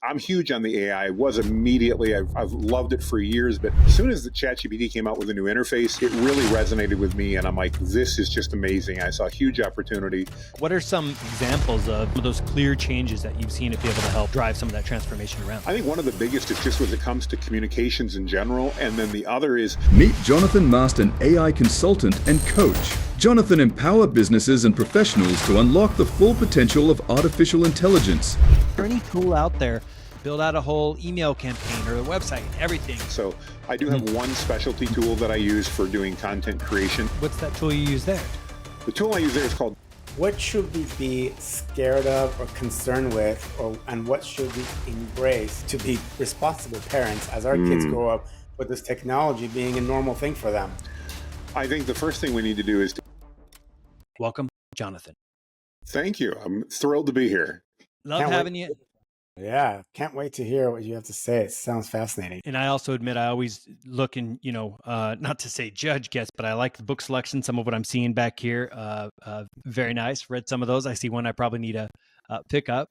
I'm huge on the AI. Was immediately, I've loved it for years, but as soon as the ChatGPT came out with a new interface, it really resonated with me. And I'm like, this is just amazing. I saw a huge opportunity. What are some examples of those clear changes that you've seen to be able to help drive some of that transformation around? I think one of the biggest is just when it comes to communications in general. And then the other is meet Jonathan Mast, an AI consultant and coach. Jonathan empowers businesses and professionals to unlock the full potential of artificial intelligence. Is there any tool out there, build out a whole email campaign or a website, everything? So I do have one specialty tool that I use for doing content creation. What's that tool you use there? The tool I use there is called. What should we be scared of or concerned with, and what should we embrace to be responsible parents as our kids grow up with this technology being a normal thing for them? I think the first thing we need to do is Welcome, Jonathan. Thank you. I'm thrilled to be here. Love having you. Yeah, can't wait to hear what you have to say. It sounds fascinating. And I also admit I always look and, not to say judge guests, but I like the book selection, some of what I'm seeing back here. Very nice. Read some of those. I see one I probably need to pick up.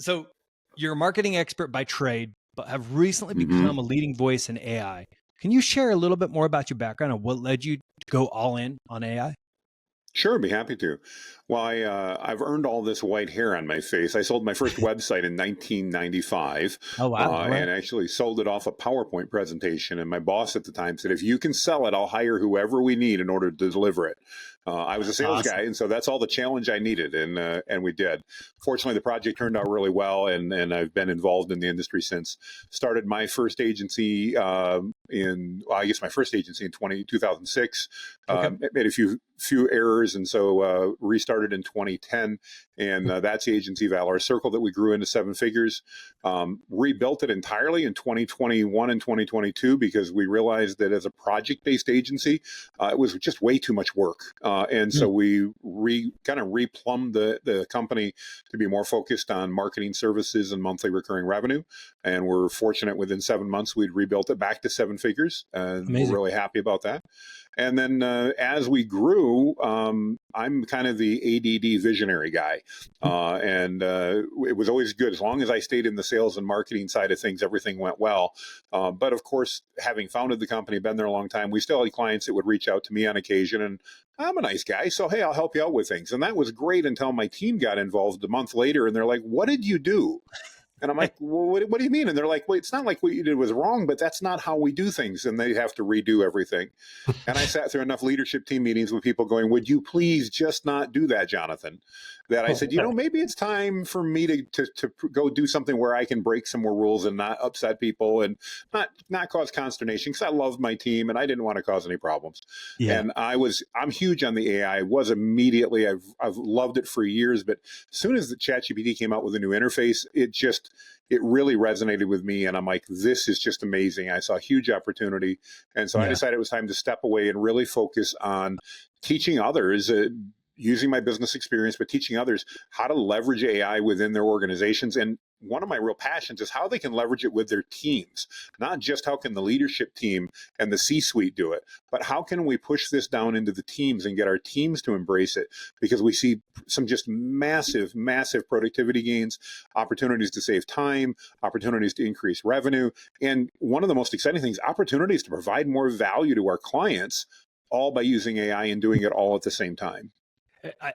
So you're a marketing expert by trade, but have recently become a leading voice in AI. Can you share a little bit more about your background and what led you to go all in on AI? Sure, be happy to. Well, I've earned all this white hair on my face. I sold my first website in 1995. Oh, wow. And actually sold it off a PowerPoint presentation. And my boss at the time said, if you can sell it, I'll hire whoever we need in order to deliver it. I was a sales guy, and so that's all the challenge I needed, and we did. Fortunately, the project turned out really well, and I've been involved in the industry since. Started my first agency my first agency in 2006. Made a few errors, and so restarted in 2010, and that's the agency Valor Circle that we grew into 7 figures. Rebuilt it entirely in 2021 and 2022 because we realized that as a project-based agency, it was just way too much work. And so we kind of replumbed the company to be more focused on marketing services and monthly recurring revenue. And we're fortunate within 7 months, we'd rebuilt it back to 7 figures. And we're really happy about that. And then as we grew, I'm kind of the ADD visionary guy. And it was always good. As long as I stayed in the sales and marketing side of things, everything went well. But of course, having founded the company, been there a long time, we still had clients that would reach out to me on occasion. And I'm a nice guy, so hey, I'll help you out with things. And that was great until my team got involved a month later. And they're like, what did you do? And I'm like, well, what do you mean? And they're like, well, it's not like what you did was wrong, but that's not how we do things. And they have to redo everything. And I sat through enough leadership team meetings with people going, would you please just not do that, Jonathan? That I said, maybe it's time for me to go do something where I can break some more rules and not upset people and not cause consternation, because I love my team and I didn't want to cause any problems. Yeah. And I'm huge on the AI. Was immediately, I've loved it for years, but as soon as the ChatGPT came out with a new interface, it really resonated with me. And I'm like, this is just amazing. I saw a huge opportunity. And so I decided it was time to step away and really focus on teaching others, using my business experience, but teaching others how to leverage AI within their organizations. And one of my real passions is how they can leverage it with their teams, not just how can the leadership team and the C-suite do it, but how can we push this down into the teams and get our teams to embrace it? Because we see some just massive, massive productivity gains, opportunities to save time, opportunities to increase revenue. And one of the most exciting things, opportunities to provide more value to our clients, all by using AI and doing it all at the same time.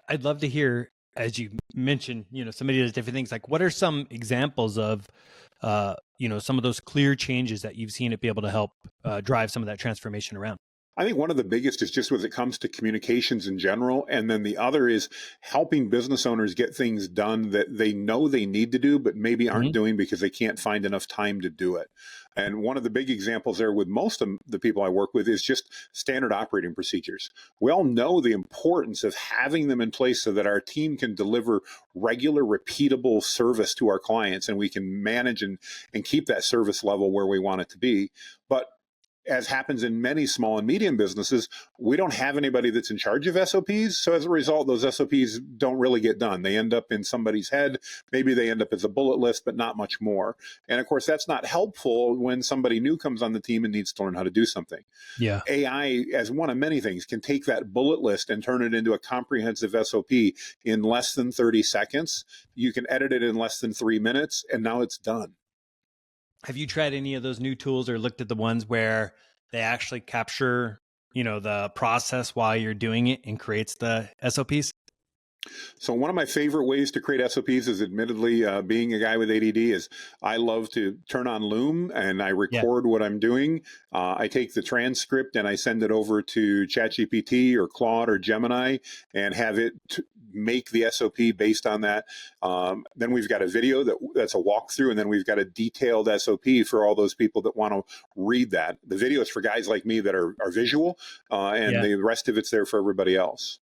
I'd love to hear, as you mentioned, somebody does different things. Like, what are some examples of, some of those clear changes that you've seen it be able to help drive some of that transformation around? I think one of the biggest is just when it comes to communications in general. And then the other is helping business owners get things done that they know they need to do, but maybe aren't doing because they can't find enough time to do it. And one of the big examples there with most of the people I work with is just standard operating procedures. We all know the importance of having them in place so that our team can deliver regular, repeatable service to our clients, and we can manage and keep that service level where we want it to be. But as happens in many small and medium businesses, we don't have anybody that's in charge of SOPs. So as a result, those SOPs don't really get done. They end up in somebody's head. Maybe they end up as a bullet list, but not much more. And of course, that's not helpful when somebody new comes on the team and needs to learn how to do something. Yeah. AI, as one of many things, can take that bullet list and turn it into a comprehensive SOP in less than 30 seconds. You can edit it in less than 3 minutes, and now it's done. Have you tried any of those new tools or looked at the ones where they actually capture, the process while you're doing it and creates the SOPs? So one of my favorite ways to create SOPs is admittedly being a guy with ADD is I love to turn on Loom and I record what I'm doing. I take the transcript and I send it over to ChatGPT or Claude or Gemini and have it make the SOP based on that. Then we've got a video that's a walkthrough, and then we've got a detailed SOP for all those people that want to read that. The video is for guys like me that are visual, and the rest of it's there for everybody else.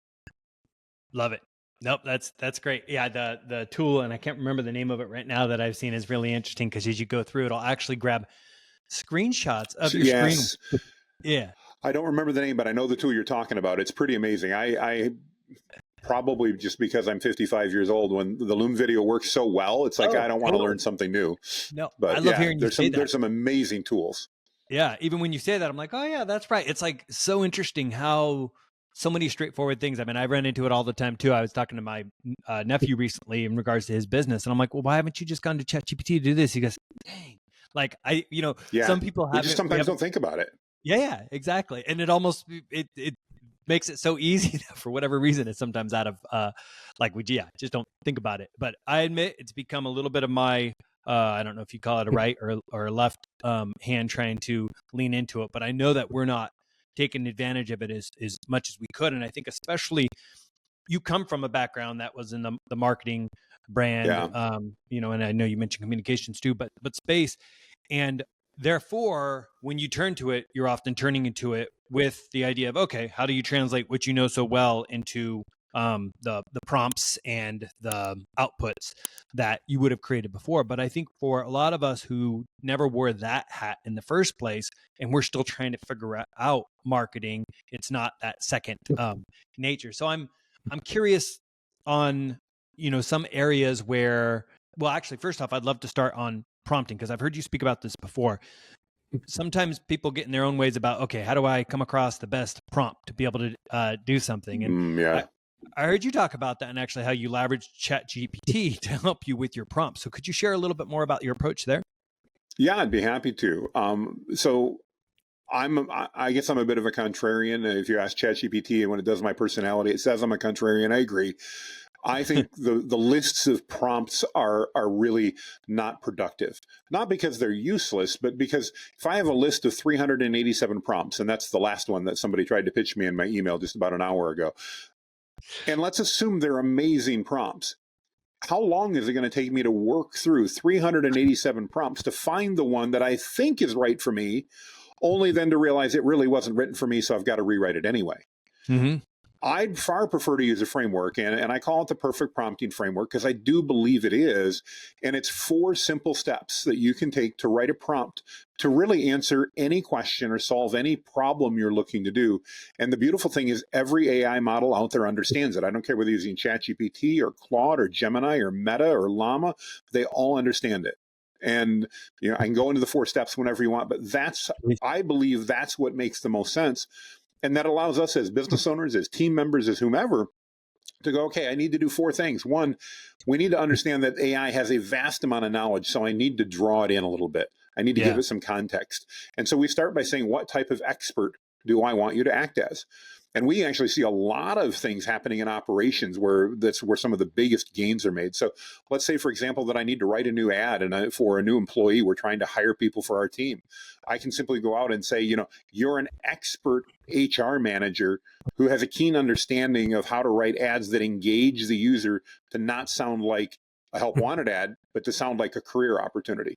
Love it. Nope, that's great. Yeah, the tool, and I can't remember the name of it right now, that I've seen is really interesting because as you go through, it'll actually grab screenshots of your screen. Yeah. I don't remember the name, but I know the tool you're talking about. It's pretty amazing. I probably just because I'm 55 years old, when the Loom video works so well, it's like I don't want to learn something new. No, but I love hearing you say that. There's some amazing tools. Yeah, even when you say that, I'm like, oh yeah, that's right. It's like so interesting how so many straightforward things. I mean, I run into it all the time too. I was talking to my nephew recently in regards to his business, and I'm like, well, why haven't you just gone to ChatGPT to do this? He goes, dang, like some people have just sometimes don't think about it. Yeah, exactly. And it almost it makes it so easy for whatever reason. It's sometimes out of just don't think about it. But I admit it's become a little bit of my I don't know if you call it a right or a left hand trying to lean into it, but I know that we're not taking advantage of it as much as we could. And I think especially you come from a background that was in the marketing brand, and I know you mentioned communications too, but space. And therefore, when you turn to it, you're often turning into it with the idea of, okay, how do you translate what you know so well into the prompts and the outputs that you would have created before. But I think for a lot of us who never wore that hat in the first place, and we're still trying to figure out marketing, it's not that second nature. So I'm curious on, some areas where, well, actually, first off, I'd love to start on prompting, because I've heard you speak about this before. Sometimes people get in their own ways about, okay, how do I come across the best prompt to be able to do something? And I heard you talk about that and actually how you leverage ChatGPT to help you with your prompts. So could you share a little bit more about your approach there? Yeah, I'd be happy to. So I guess I'm a bit of a contrarian. If you ask ChatGPT and when it does my personality, it says I'm a contrarian. I agree. I think the lists of prompts are really not productive. Not because they're useless, but because if I have a list of 387 prompts, and that's the last one that somebody tried to pitch me in my email just about an hour ago, and let's assume they're amazing prompts. How long is it going to take me to work through 387 prompts to find the one that I think is right for me, only then to realize it really wasn't written for me, so I've got to rewrite it anyway? Mm-hmm. I'd far prefer to use a framework, and I call it the perfect prompting framework because I do believe it is. And it's 4 simple steps that you can take to write a prompt to really answer any question or solve any problem you're looking to do. And the beautiful thing is every AI model out there understands it. I don't care whether you're using ChatGPT or Claude or Gemini or Meta or Llama, they all understand it. And I can go into the 4 steps whenever you want, but I believe that's what makes the most sense. And that allows us as business owners, as team members, as whomever, to go, okay, I need to do 4 things. 1, we need to understand that AI has a vast amount of knowledge, so I need to draw it in a little bit. I need to give it some context. And so we start by saying, what type of expert do I want you to act as? And we actually see a lot of things happening in operations where that's where some of the biggest gains are made. So let's say, for example, that I need to write a new ad and for a new employee, we're trying to hire people for our team. I can simply go out and say, you're an expert HR manager who has a keen understanding of how to write ads that engage the user to not sound like a help wanted ad, but to sound like a career opportunity.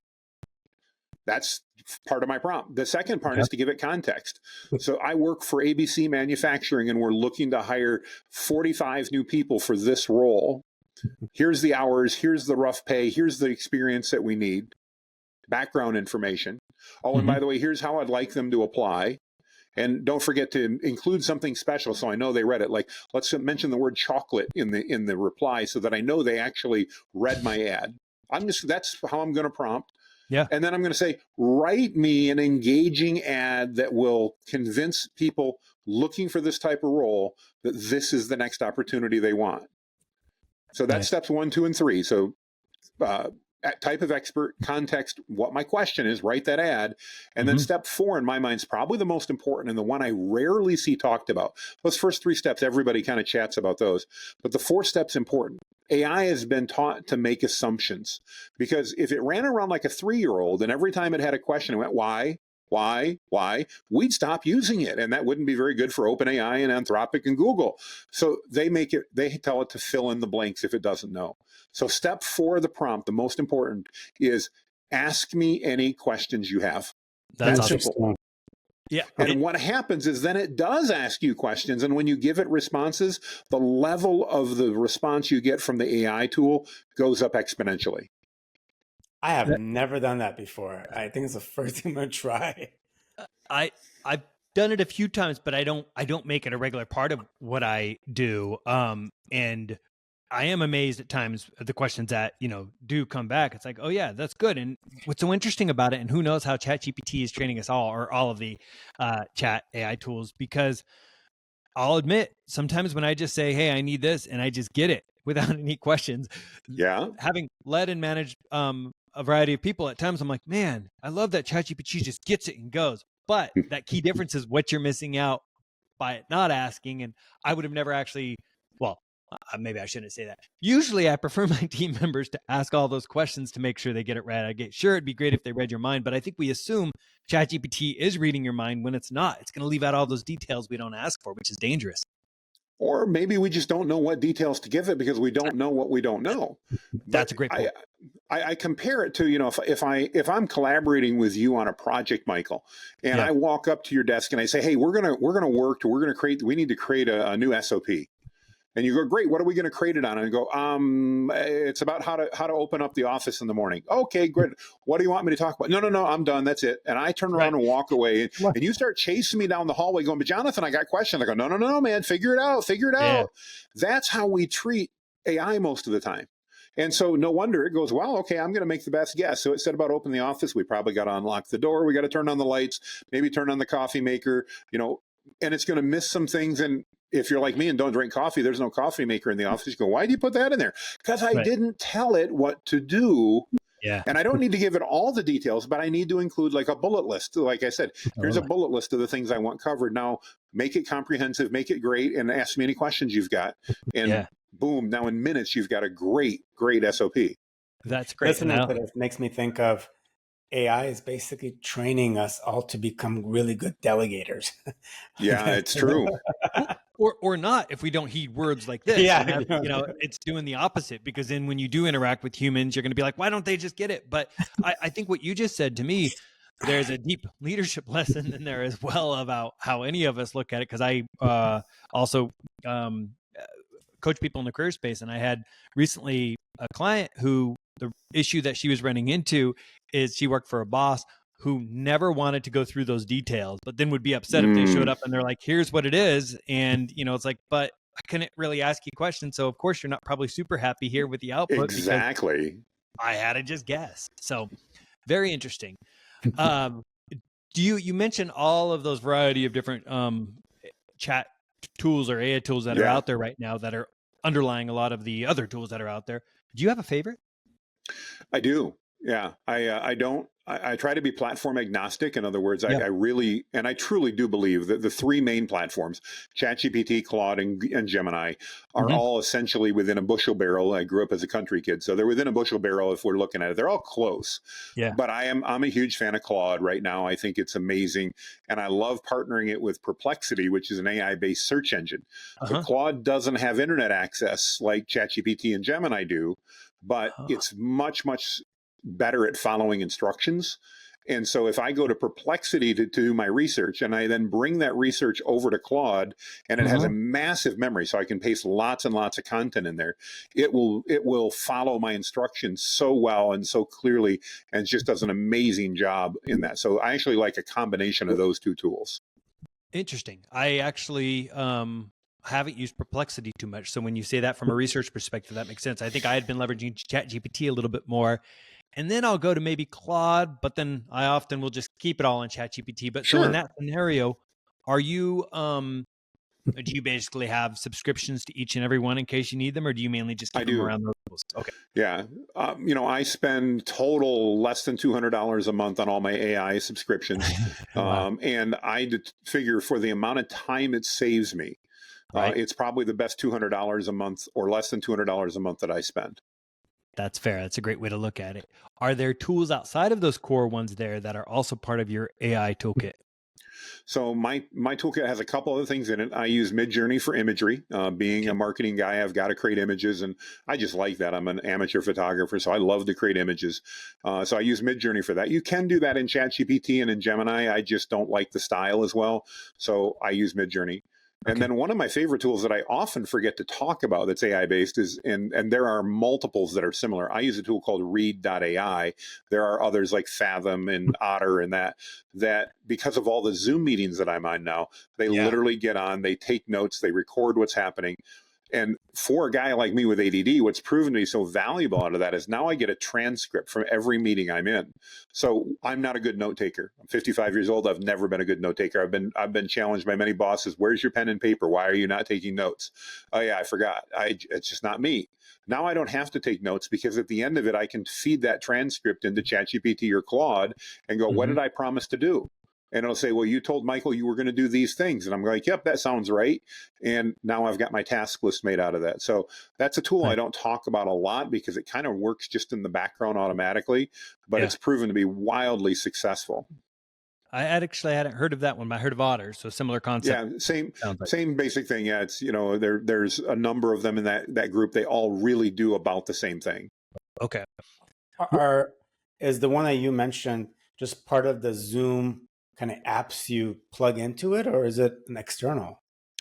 That's part of my prompt. The second part is to give it context. So I work for ABC Manufacturing and we're looking to hire 45 new people for this role. Here's the hours, here's the rough pay, here's the experience that we need. background information. Oh, and by the way, here's how I'd like them to apply. And don't forget to include something special so I know they read it. Like, let's mention the word chocolate in the reply so that I know they actually read my ad. That's how I'm going to prompt. Yeah. And then I'm going to say, write me an engaging ad that will convince people looking for this type of role that this is the next opportunity they want. So that's steps 1, 2, and 3. So type of expert, context, what my question is, write that ad. And then step 4 in my mind is probably the most important and the one I rarely see talked about. Those first 3 steps, everybody kind of chats about those. But the 4th step's important. AI has been taught to make assumptions, because if it ran around like a 3-year-old and every time it had a question, it went, why, we'd stop using it. And that wouldn't be very good for OpenAI and Anthropic and Google. So they tell it to fill in the blanks if it doesn't know. So step 4 of the prompt, the most important, is ask me any questions you have. That's simple. Yeah. And what happens is then it does ask you questions. And when you give it responses, the level of the response you get from the AI tool goes up exponentially. I have never done that before. I think it's the first thing I'm going to try. I've done it a few times, but I don't make it a regular part of what I do. And I am amazed at times at the questions that, do come back. It's like, oh yeah, that's good. And what's so interesting about it, and who knows how ChatGPT is training us all, or all of the chat AI tools, because I'll admit sometimes when I just say, hey, I need this, and I just get it without any questions. Yeah. Having led and managed a variety of people, at times I'm like, man, I love that ChatGPT just gets it and goes. But that key difference is what you're missing out by it not asking. And I would have never actually, maybe I shouldn't say that. Usually I prefer my team members to ask all those questions to make sure they get it right. Sure, it'd be great if they read your mind, but I think we assume ChatGPT is reading your mind when it's not. It's going to leave out all those details we don't ask for, which is dangerous. Or maybe we just don't know what details to give it because we don't know what we don't know. That's a great point. I compare it to, if I'm collaborating with you on a project, Michael, and I walk up to your desk and I say, hey, we need to create a new SOP. And you go, great, what are we going to create it on? And I go, it's about how to open up the office in the morning. Okay, great. What do you want me to talk about? No, I'm done. That's it. And I turn around and walk away. And you start chasing me down the hallway going, but Jonathan, I got questions. I go, no, man, figure it out. That's how we treat AI most of the time. And so no wonder it goes, well, okay, I'm going to make the best guess. So it said about open the office. We probably got to unlock the door. We got to turn on the lights, maybe turn on the coffee maker, and it's going to miss some things. And if you're like me and don't drink coffee, there's no coffee maker in the office. You go, why do you put that in there? Because I didn't tell it what to do. Yeah. And I don't need to give it all the details, but I need to include like a bullet list. Like I said, here's a bullet list of the things I want covered. Now make it comprehensive, make it great, and ask me any questions you've got. And boom, now in minutes, you've got a great SOP. That's great. It makes me think of AI is basically training us all to become really good delegators. Yeah, it's true. Or not, if we don't heed words like this. Yeah, it's doing the opposite, because then when you do interact with humans, you're going to be like, why don't they just get it? But I think what you just said to me, there's a deep leadership lesson in there as well about how any of us look at it. Because I also coach people in the career space, and I had recently a client who the issue that she was running into is she worked for a boss who never wanted to go through those details, but then would be upset if they showed up and they're like, here's what it is. And, it's like, but I couldn't really ask you questions. So of course you're not probably super happy here with the output. Exactly. I had to just guess. So very interesting. You mentioned all of those variety of different chat tools or AI tools that are out there right now that are underlying a lot of the other tools that are out there. Do you have a favorite? I do. Yeah. I try to be platform agnostic. In other words, I really, and I truly do believe that the 3 main platforms, ChatGPT, Claude, and Gemini, are all essentially within a bushel barrel. I grew up as a country kid, so they're within a bushel barrel if we're looking at it. They're all close. Yeah. But I'm a huge fan of Claude right now. I think it's amazing. And I love partnering it with Perplexity, which is an AI-based search engine. But Claude doesn't have internet access like ChatGPT and Gemini do, but it's much, much better at following instructions. And so if I go to Perplexity to do my research and I then bring that research over to Claude, and it has a massive memory, so I can paste lots and lots of content in there, it will follow my instructions so well and so clearly, and just does an amazing job in that. So I actually like a combination of those two tools. Interesting. I actually haven't used Perplexity too much. So when you say that from a research perspective, that makes sense. I think I had been leveraging ChatGPT a little bit more. And then I'll go to maybe Claude, but then I often will just keep it all in ChatGPT. But so in that scenario, are you, do you basically have subscriptions to each and every one in case you need them, or do you mainly just keep them around those tools? Okay. Yeah. I spend total less than $200 a month on all my AI subscriptions. Wow. And I figure for the amount of time it saves me, it's probably the best $200 a month or less than $200 a month that I spend. That's fair. That's a great way to look at it. Are there tools outside of those core ones there that are also part of your AI toolkit? So my toolkit has a couple other things in it. I use Midjourney for imagery. Being a marketing guy, I've got to create images, and I just like that. I'm an amateur photographer, so I love to create images. So I use Midjourney for that. You can do that in ChatGPT and in Gemini. I just don't like the style as well, so I use Midjourney. And then one of my favorite tools that I often forget to talk about that's AI based is, and there are multiples that are similar. I use a tool called read.ai. There are others like Fathom and Otter and that because of all the Zoom meetings that I'm on now, they literally get on, they take notes, they record what's happening. And for a guy like me with ADD, what's proven to be so valuable out of that is now I get a transcript from every meeting I'm in. So I'm not a good note taker. I'm 55 years old. I've never been a good note taker. I've been challenged by many bosses. Where's your pen and paper? Why are you not taking notes? Oh yeah, I forgot. It's just not me. Now I don't have to take notes because at the end of it, I can feed that transcript into ChatGPT or Claude and go, what did I promise to do? And it'll say, well, you told Michael you were going to do these things. And I'm like, yep, that sounds right. And now I've got my task list made out of that. So that's a tool I don't talk about a lot because it kind of works just in the background automatically, but it's proven to be wildly successful. I actually hadn't heard of that one, but I heard of Otter. So similar concept. Yeah, same basic thing. Yeah, it's, there's a number of them in that group. They all really do about the same thing. Okay. Is the one that you mentioned just part of the Zoom kind of apps you plug into it, or is it an external?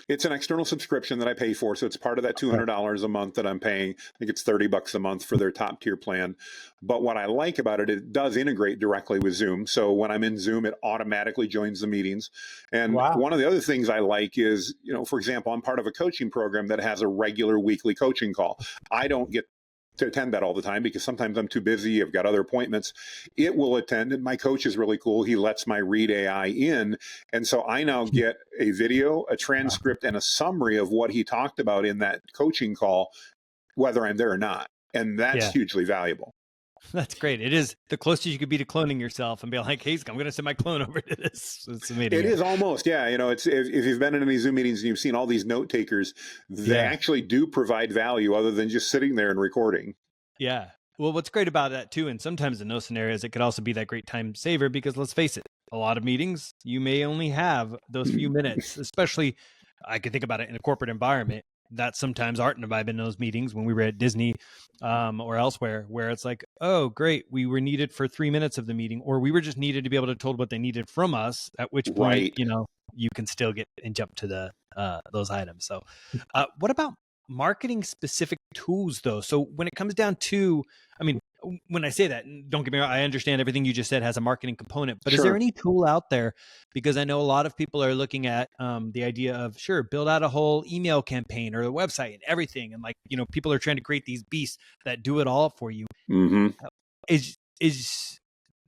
It's an external subscription that I pay for. So it's part of that $200 a month that I'm paying. I think it's $30 a month for their top tier plan. But what I like about it, it does integrate directly with Zoom. So when I'm in Zoom, it automatically joins the meetings. And one of the other things I like is, for example, I'm part of a coaching program that has a regular weekly coaching call. I don't get to attend that all the time because sometimes I'm too busy. I've got other appointments. It will attend, and my coach is really cool. He lets my Read AI in. And so I now get a video, a transcript, and a summary of what he talked about in that coaching call, whether I'm there or not. And that's hugely valuable. That's great. It is the closest you could be to cloning yourself and be like, hey, I'm going to send my clone over to this meeting. It is almost, it's if you've been in any Zoom meetings and you've seen all these note takers, they actually do provide value other than just sitting there and recording. Yeah. Well, what's great about that too, and sometimes in those scenarios, it could also be that great time saver because let's face it, a lot of meetings, you may only have those few minutes, especially I could think about it in a corporate environment. That sometimes Art and I have been in those meetings when we were at Disney or elsewhere where it's like, oh, great, we were needed for 3 minutes of the meeting, or we were just needed to be able to told what they needed from us, at which point, you can still get and jump to the those items. So what about marketing specific tools though? So when it comes down to, when I say that, don't get me wrong, I understand everything you just said has a marketing component, but is there any tool out there? Because I know a lot of people are looking at the idea of, build out a whole email campaign or the website and everything. And people are trying to create these beasts that do it all for you. Is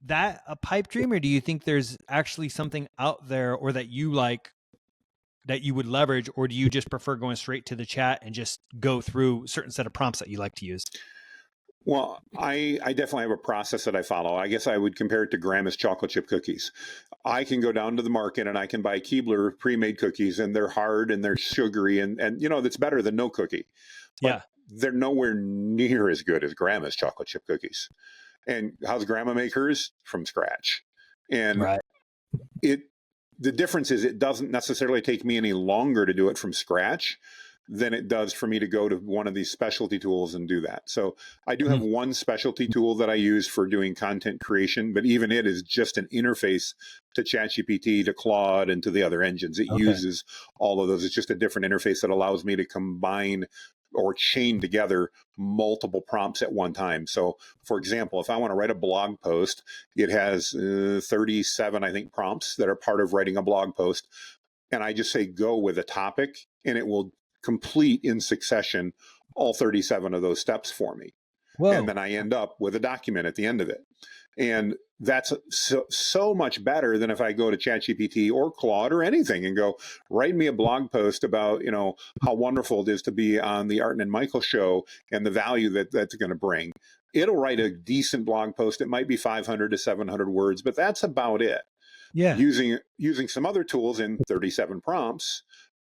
that a pipe dream, or do you think there's actually something out there or that you like that you would leverage, or do you just prefer going straight to the chat and just go through a certain set of prompts that you like to use? Well, I definitely have a process that I follow. I guess I would compare it to Grandma's chocolate chip cookies. I can go down to the market and I can buy Keebler pre-made cookies, and they're hard and they're sugary and that's better than no cookie. But they're nowhere near as good as Grandma's chocolate chip cookies. And how's Grandma make hers? From scratch. And the difference is it doesn't necessarily take me any longer to do it from scratch. than it does for me to go to one of these specialty tools and do that. So I do have one specialty tool that I use for doing content creation, but even it is just an interface to ChatGPT, to Claude, and to the other engines. It uses all of those. It's just a different interface that allows me to combine or chain together multiple prompts at one time. So for example, if I want to write a blog post, it has 37, I think, prompts that are part of writing a blog post. And I just say, go with a topic, and it will complete in succession all 37 of those steps for me. Whoa. And then I end up with a document at the end of it. And that's so much better than if I go to ChatGPT or Claude or anything and go, write me a blog post about, how wonderful it is to be on the Art and Michael show and the value that that's going to bring. It'll write a decent blog post. It might be 500 to 700 words, but that's about it. Yeah. Using some other tools in 37 prompts.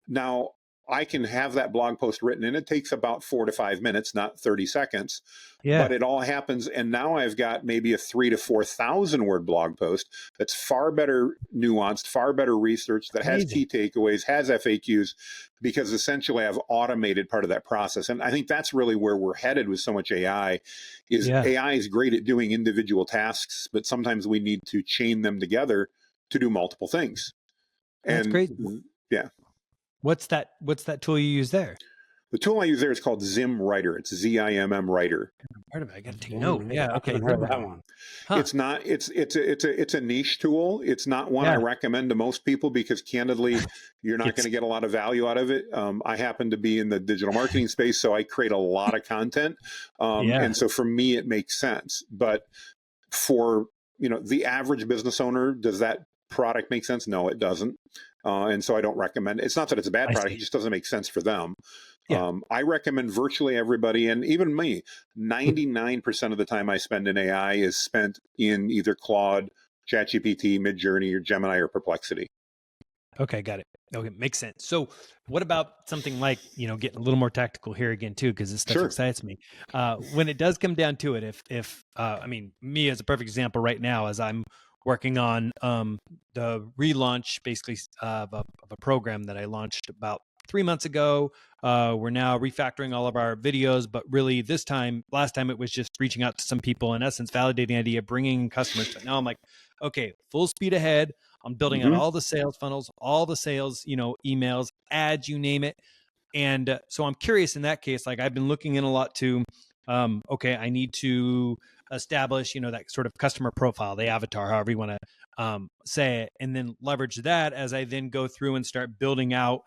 Now, I can have that blog post written, and it takes about 4 to 5 minutes, not 30 seconds. Yeah. But it all happens, and now I've got maybe a 3,000 to 4,000 word blog post that's far better nuanced, far better research, that has key takeaways, has FAQs, because essentially I've automated part of that process. And I think that's really where we're headed with so much AI. AI is great at doing individual tasks, but sometimes we need to chain them together to do multiple things. That's great. Yeah. What's that tool you use there? The tool I use there is called Zim Writer. It's ZIMM Writer. Part of it. I got to take note. Yeah. Okay. I heard that one. Huh. It's not. It's a niche tool. It's not one I recommend to most people because, candidly, you're not going to get a lot of value out of it. I happen to be in the digital marketing space, so I create a lot of content, and so for me, it makes sense. But for the average business owner, does that product make sense? No, it doesn't. And so I don't recommend it. It's not that it's a bad product. It just doesn't make sense for them. Yeah. I recommend virtually everybody, and even me, 99% of the time I spend in AI is spent in either Claude, ChatGPT, Midjourney, or Gemini, or Perplexity. Okay, got it. Okay, makes sense. So what about something like, getting a little more tactical here again, too, because this stuff excites me. When it does come down to it, if me as a perfect example right now, as I'm working on the relaunch, basically, of a program that I launched about 3 months ago. We're now refactoring all of our videos, but really last time it was just reaching out to some people, in essence, validating the idea, bringing customers. But now I'm like, okay, full speed ahead. I'm building out all the sales funnels, all the sales, emails, ads, you name it. And so I'm curious in that case, like I've been looking in a lot to, okay, I need to establish, that sort of customer profile, the avatar, however you want to say it, and then leverage that as I then go through and start building out,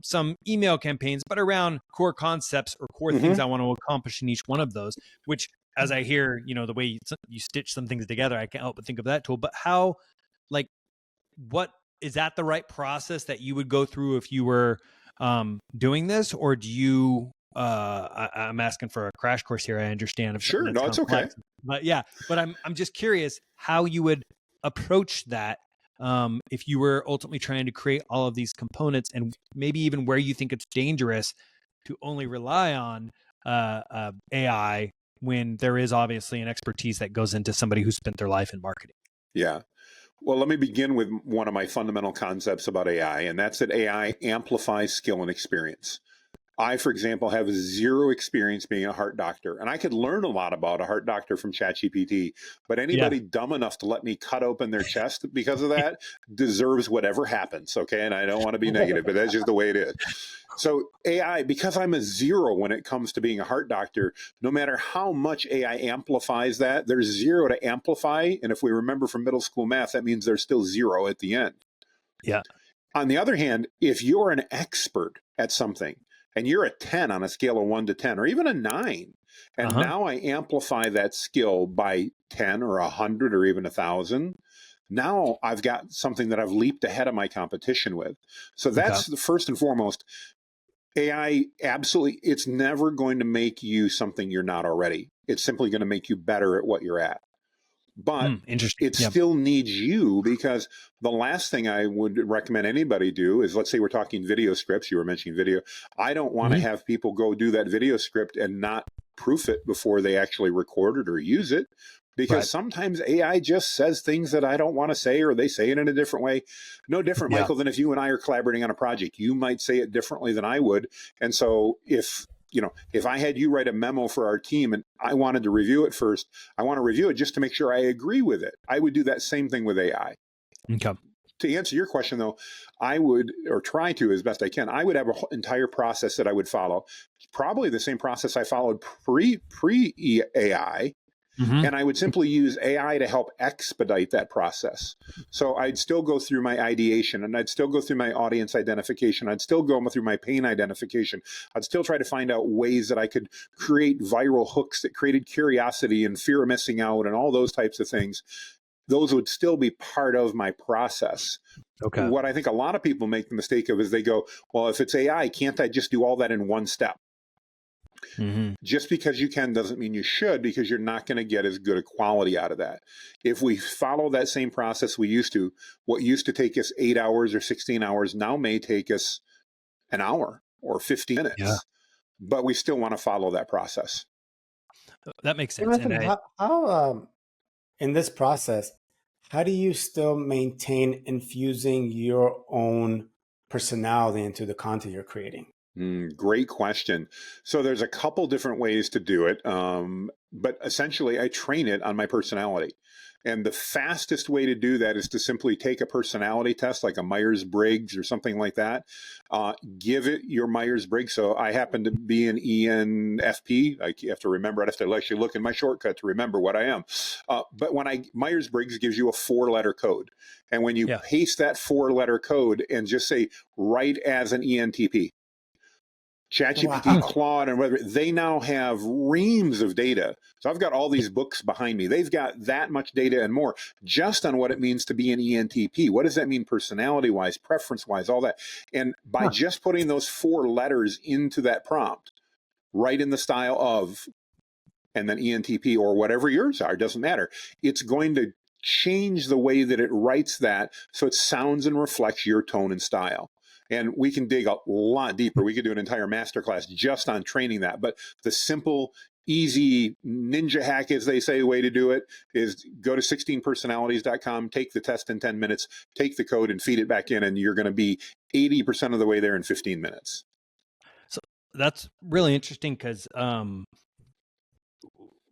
some email campaigns, but around core concepts or core things I want to accomplish in each one of those, which as I hear, the way you stitch some things together, I can't help but think of that tool. But how, what is that the right process that you would go through if you were doing this, or do you, I'm asking for a crash course here. I understand. Sure. No, it's okay. But I'm just curious how you would approach that if you were ultimately trying to create all of these components, and maybe even where you think it's dangerous to only rely on AI when there is obviously an expertise that goes into somebody who spent their life in marketing. Yeah. Well, let me begin with one of my fundamental concepts about AI, and that's that AI amplifies skill and experience. I, for example, have zero experience being a heart doctor, and I could learn a lot about a heart doctor from ChatGPT, but anybody dumb enough to let me cut open their chest because of that deserves whatever happens, okay? And I don't want to be negative, but that's just the way it is. So AI, because I'm a zero when it comes to being a heart doctor, no matter how much AI amplifies that, there's zero to amplify, and if we remember from middle school math, that means there's still zero at the end. Yeah. On the other hand, if you're an expert at something, and you're a 10 on a scale of 1 to 10, or even a 9, and now I amplify that skill by 10 or 100 or even 1,000, now I've got something that I've leaped ahead of my competition with. So that's the first and foremost. AI, absolutely, it's never going to make you something you're not already. It's simply going to make you better at what you're at. But it still needs you, because the last thing I would recommend anybody do is, let's say we're talking video scripts. You were mentioning video. I don't want to have people go do that video script and not proof it before they actually record it or use it. because sometimes AI just says things that I don't want to say, or they say it in a different way. No different, Michael, than if you and I are collaborating on a project. You might say it differently than I would. And so if I had you write a memo for our team and I wanted to review it first, I want to review it just to make sure I agree with it. I would do that same thing with AI. Okay. To answer your question, though, I would, or try to as best I can, I would have an entire process that I would follow. Probably the same process I followed pre-AI. And I would simply use AI to help expedite that process. So I'd still go through my ideation, and I'd still go through my audience identification. I'd still go through my pain identification. I'd still try to find out ways that I could create viral hooks that created curiosity and fear of missing out and all those types of things. Those would still be part of my process. Okay. What I think a lot of people make the mistake of is they go, well, if it's AI, can't I just do all that in one step? Just because you can doesn't mean you should, because you're not going to get as good a quality out of that. If we follow that same process we used to, what used to take us 8 hours or 16 hours now may take us an hour or 15 minutes. Yeah. But we still want to follow that process. That makes sense. Jonathan, how in this process, how do you still maintain infusing your own personality into the content you're creating? Great question. So there's a couple different ways to do it, but essentially I train it on my personality. And the fastest way to do that is to simply take a personality test, like a Myers-Briggs or something like that. Give it your Myers-Briggs. So I happen to be an ENFP. I have to remember, I'd have to actually look in my shortcut to remember what I am. But Myers-Briggs gives you a 4-letter code. And when you paste that 4-letter code and just say, write as an ENTP, ChatGPT, Claude, and whatever, they now have reams of data. So I've got all these books behind me. They've got that much data and more just on what it means to be an ENTP. What does that mean personality-wise, preference-wise, all that? And by just putting those 4 letters into that prompt, right in the style of, and then ENTP or whatever yours are, doesn't matter. It's going to change the way that it writes that so it sounds and reflects your tone and style. And we can dig a lot deeper. We could do an entire masterclass just on training that. But the simple, easy ninja hack, as they say, way to do it is go to 16personalities.com, take the test in 10 minutes, take the code and feed it back in, and you're going to be 80% of the way there in 15 minutes. So that's really interesting because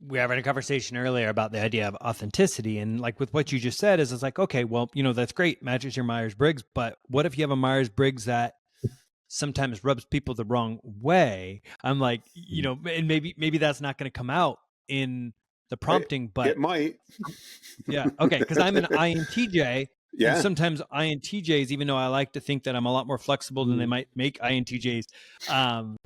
we were having a conversation earlier about the idea of authenticity, and like with what you just said is it's like, okay, well, that's great, matches your Myers-Briggs, but what if you have a Myers-Briggs that sometimes rubs people the wrong way? I'm like, and maybe that's not going to come out in the prompting, but it might. Yeah. Okay. Because I'm an INTJ. Yeah. And sometimes INTJs, even though I like to think that I'm a lot more flexible than they might make INTJs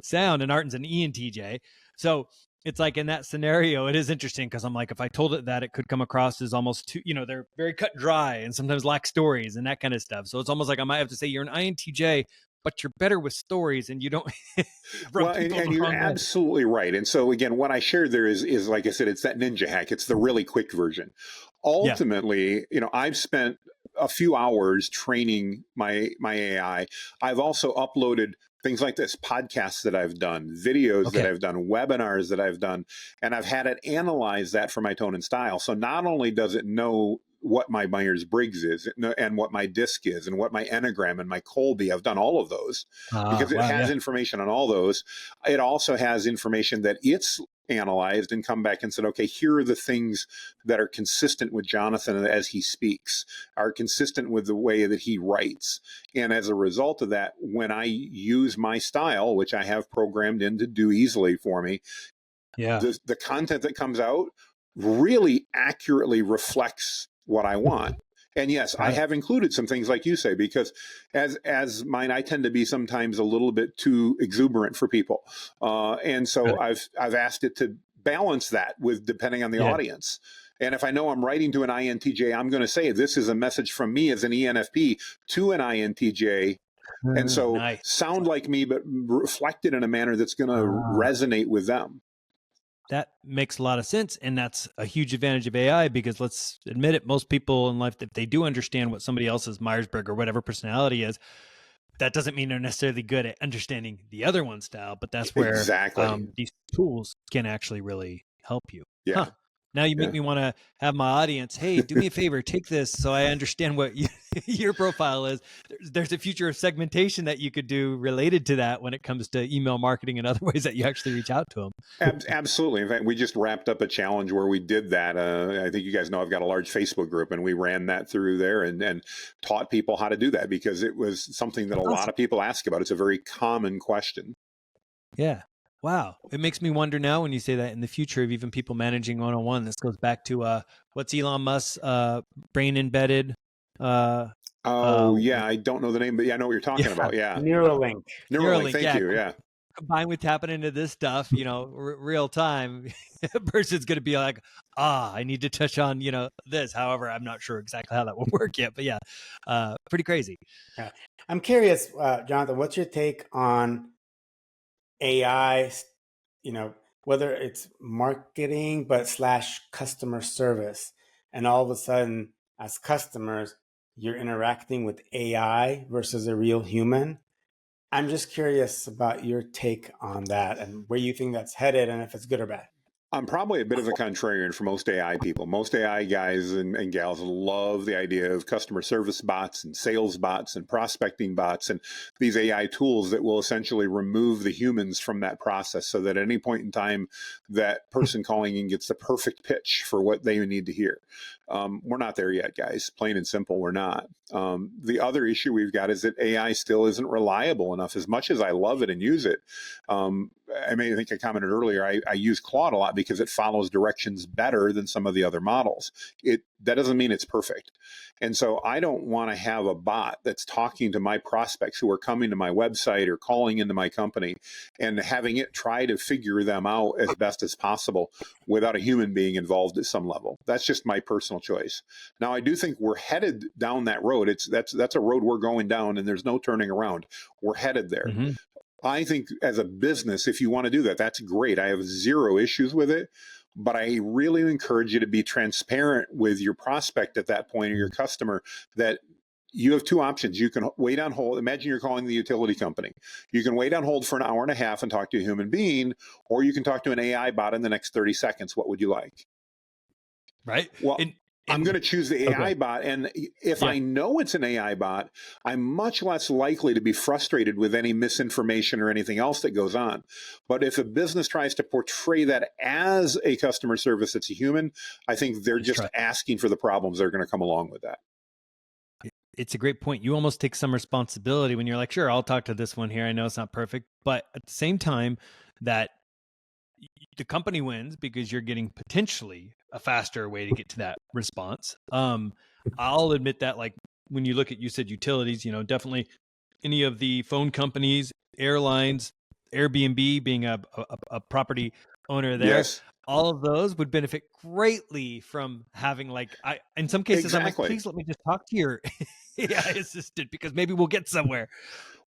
sound, and Arden's an ENTJ. So it's like in that scenario, it is interesting because I'm like, if I told it that, it could come across as almost too, they're very cut dry and sometimes lack stories and that kind of stuff. So it's almost like I might have to say you're an INTJ, but you're better with stories and you don't. Well, and you're absolutely right. And so again, what I shared there is like I said, it's that ninja hack. It's the really quick version. Ultimately, I've spent a few hours training my AI. I've also uploaded things like this, podcasts that I've done, videos that I've done, webinars that I've done, and I've had it analyze that for my tone and style. So not only does it know what my Myers-Briggs is and what my DISC is and what my Enneagram and my Colby, I've done all of those because it has information on all those. It also has information that it's analyzed and come back and said, okay, here are the things that are consistent with Jonathan as he speaks, are consistent with the way that he writes. And as a result of that, when I use my style, which I have programmed in to do easily for me, the content that comes out really accurately reflects what I want. And yes, I have included some things like you say, because as mine, I tend to be sometimes a little bit too exuberant for people. And so I've asked it to balance that with depending on the audience. And if I know I'm writing to an INTJ, I'm going to say, this is a message from me as an ENFP to an INTJ. And so sound like me, but reflected in a manner that's going to resonate with them. That makes a lot of sense. And that's a huge advantage of AI because let's admit it, most people in life, if they do understand what somebody else's Myers-Briggs or whatever personality is, that doesn't mean they're necessarily good at understanding the other one's style, but that's where these tools can actually really help you. Yeah. Now you make Yeah. me want to have my audience, hey, do me a favor, take this so I understand what your profile is. There's a future of segmentation that you could do related to that when it comes to email marketing and other ways that you actually reach out to them. Absolutely. In fact, we just wrapped up a challenge where we did that. I think you guys know I've got a large Facebook group, and we ran that through there and taught people how to do that, because it was something that a lot of people ask about. It's a very common question. Yeah. Wow. It makes me wonder now when you say that, in the future of even people managing one-on-one. This goes back to what's Elon Musk's brain embedded? Yeah, I don't know the name, but yeah, I know what you're talking about. Yeah. Neuralink. Thank you. Yeah. Combined with tapping into this stuff, real time, a person's going to be like, I need to touch on, this. However, I'm not sure exactly how that will work yet, but yeah, pretty crazy. Yeah. I'm curious, Jonathan, what's your take on AI, whether it's marketing, but / customer service. And all of a sudden, as customers, you're interacting with AI versus a real human. I'm just curious about your take on that and where you think that's headed and if it's good or bad. I'm probably a bit of a contrarian for most AI people. Most AI guys and gals love the idea of customer service bots and sales bots and prospecting bots and these AI tools that will essentially remove the humans from that process, so that at any point in time, that person calling in gets the perfect pitch for what they need to hear. We're not there yet, guys. Plain and simple, we're not. The other issue we've got is that AI still isn't reliable enough. As much as I love it and use it, I think I commented earlier, I use Claude a lot because it follows directions better than some of the other models. That doesn't mean it's perfect. And so I don't want to have a bot that's talking to my prospects who are coming to my website or calling into my company and having it try to figure them out as best as possible without a human being involved at some level. That's just my personal choice. Now, I do think we're headed down that road. That's a road we're going down, and there's no turning around. We're headed there. Mm-hmm. I think as a business, if you want to do that, that's great. I have zero issues with it. But I really encourage you to be transparent with your prospect at that point, or your customer, that you have two options. You can wait on hold. Imagine you're calling the utility company. You can wait on hold for an hour and a half and talk to a human being, or you can talk to an AI bot in the next 30 seconds. What would you like? Right. Well, I'm going to choose the AI bot. And if I know it's an AI bot, I'm much less likely to be frustrated with any misinformation or anything else that goes on. But if a business tries to portray that as a customer service that's a human, I think they're just asking for the problems that are going to come along with that. It's a great point. You almost take some responsibility when you're like, sure, I'll talk to this one here. I know it's not perfect, but at the same time, that the company wins because you're getting potentially a faster way to get to that response. I'll admit that, like, when you look at, you said utilities, definitely any of the phone companies, airlines, Airbnb being a property owner there. Yes. All of those would benefit greatly from having, in some cases, I'm like, please let me just talk to your AI assistant because maybe we'll get somewhere.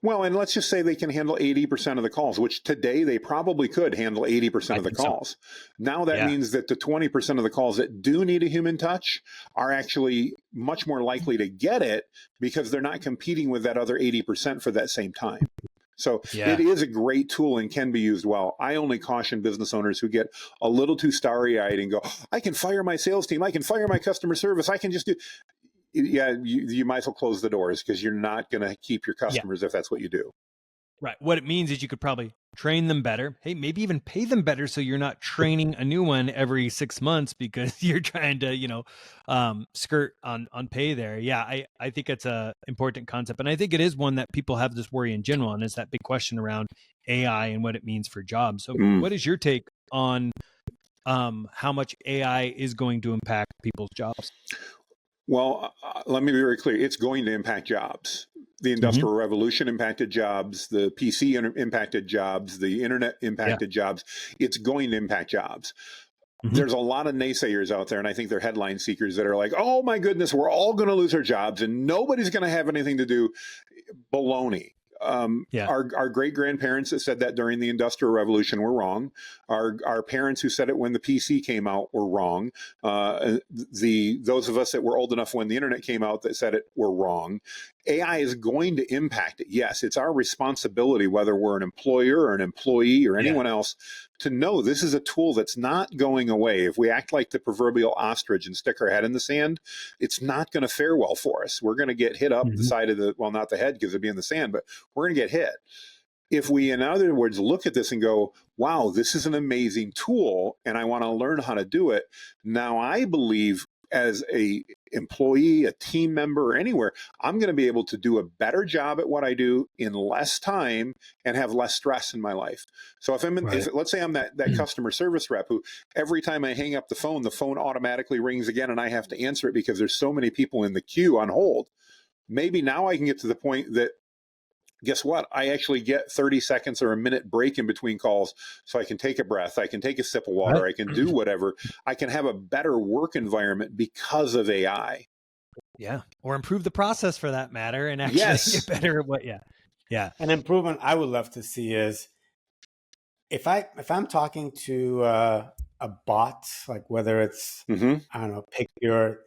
Well, and let's just say they can handle 80% of the calls, which today they probably could handle 80% of the calls. So. Now that means that the 20% of the calls that do need a human touch are actually much more likely to get it because they're not competing with that other 80% for that same time. So it is a great tool and can be used well. I only caution business owners who get a little too starry-eyed and go, I can fire my sales team, I can fire my customer service, I can just do... Yeah, you might as well close the doors because you're not going to keep your customers if that's what you do. Right. What it means is you could probably train them better. Hey, maybe even pay them better so you're not training a new one every 6 months because you're trying to, skirt on pay there. Yeah, I think it's a important concept. And I think it is one that people have this worry in general. And it's that big question around AI and what it means for jobs. So what is your take on how much AI is going to impact people's jobs? Well, let me be very clear. It's going to impact jobs. The Industrial Revolution impacted jobs. The PC impacted jobs. The internet impacted jobs. It's going to impact jobs. There's a lot of naysayers out there, and I think they're headline seekers that are like, oh, my goodness, we're all going to lose our jobs, and nobody's going to have anything to do. Baloney. Our great-grandparents that said that during the Industrial Revolution were wrong. Our parents who said it when the PC came out were wrong. Those of us that were old enough when the internet came out that said it were wrong. AI is going to impact it. Yes, it's our responsibility, whether we're an employer or an employee or anyone else, to know this is a tool that's not going away. If we act like the proverbial ostrich and stick our head in the sand, it's not going to fare well for us. We're going to get hit up the side of the, well, not the head because it'd be in the sand, but we're going to get hit. If we, in other words, look at this and go, wow, this is an amazing tool and I want to learn how to do it. Now, I believe as a employee, a team member, or anywhere, I'm going to be able to do a better job at what I do in less time and have less stress in my life. So if I'm in, if, let's say I'm that customer service rep who every time I hang up the phone automatically rings again and I have to answer it because there's so many people in the queue on hold. Maybe now I can get to the point that, guess what? I actually get 30 seconds or a minute break in between calls so I can take a breath, I can take a sip of water, I can do whatever. I can have a better work environment because of AI. Yeah. Or improve the process for that matter and actually get better at what, An improvement I would love to see is if I'm talking to a bot, like whether it's, I don't know, it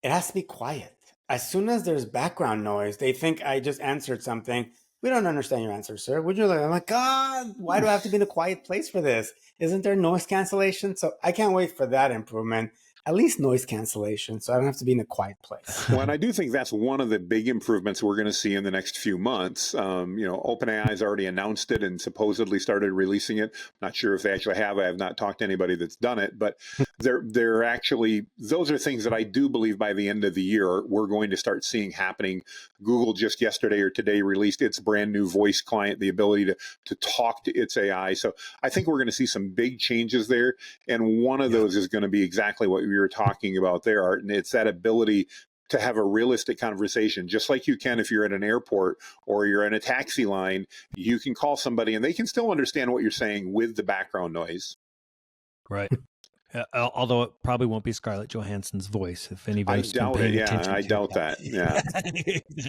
has to be quiet. As soon as there's background noise, they think I just answered something. We don't understand your answer, sir. Would you like? I'm like, God, why do I have to be in a quiet place for this? Isn't there noise cancellation? So I can't wait for that improvement. At least noise cancellation, so I don't have to be in a quiet place. Well, and I do think that's one of the big improvements we're going to see in the next few months. OpenAI has already announced it and supposedly started releasing it. Not sure if they actually have. I have not talked to anybody that's done it, but they're actually, those are things that I do believe by the end of the year we're going to start seeing happening. Google just yesterday or today released its brand new voice client, the ability to talk to its AI. So I think we're going to see some big changes there, and one of those is going to be exactly what we were talking about there, Art, and it's that ability to have a realistic conversation, just like you can if you're at an airport or you're in a taxi line. You can call somebody and they can still understand what you're saying with the background noise. Right. Although it probably won't be Scarlett Johansson's voice, if anybody's I doubt it. Yeah, I doubt that. Yeah,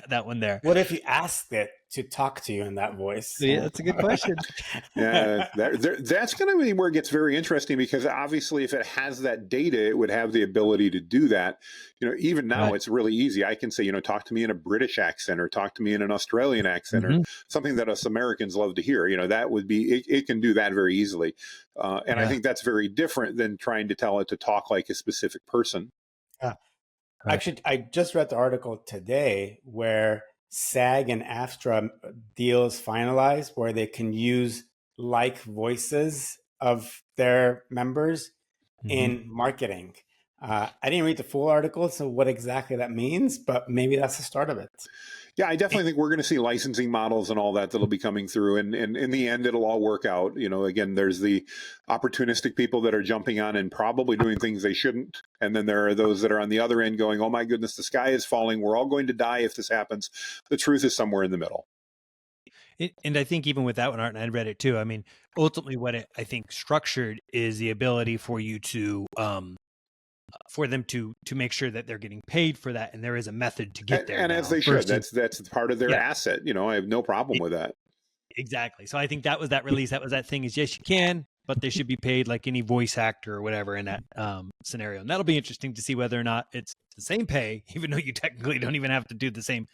that one there. What if you asked it to talk to you in that voice? Yeah, that's a good question. Yeah, that's going to be where it gets very interesting, because obviously, if it has that data, it would have the ability to do that. Even now, it's really easy. I can say, talk to me in a British accent or talk to me in an Australian accent or something that us Americans love to hear. That would be, it can do that very easily. And I think that's very different than trying to tell it to talk like a specific person. Actually, I just read the article today where SAG and AFTRA deals finalized where they can use like voices of their members in marketing. I didn't read the full article, so what exactly that means, but maybe that's the start of it. Yeah, I definitely think we're going to see licensing models and all that'll be coming through. And in the end, it'll all work out. Again, there's the opportunistic people that are jumping on and probably doing things they shouldn't. And then there are those that are on the other end going, oh my goodness, the sky is falling. We're all going to die if this happens. The truth is somewhere in the middle. And I think even with that one, Art, and I read it too. I mean, ultimately what it, I think, structured is the ability for you to, for them to make sure that they're getting paid for that, and there is a method to get there. And as they should, that's part of their asset. I have no problem with that. Exactly. So I think that was that release. That was that thing is, yes, you can, but they should be paid like any voice actor or whatever in that scenario. And that'll be interesting to see whether or not it's the same pay, even though you technically don't even have to do the same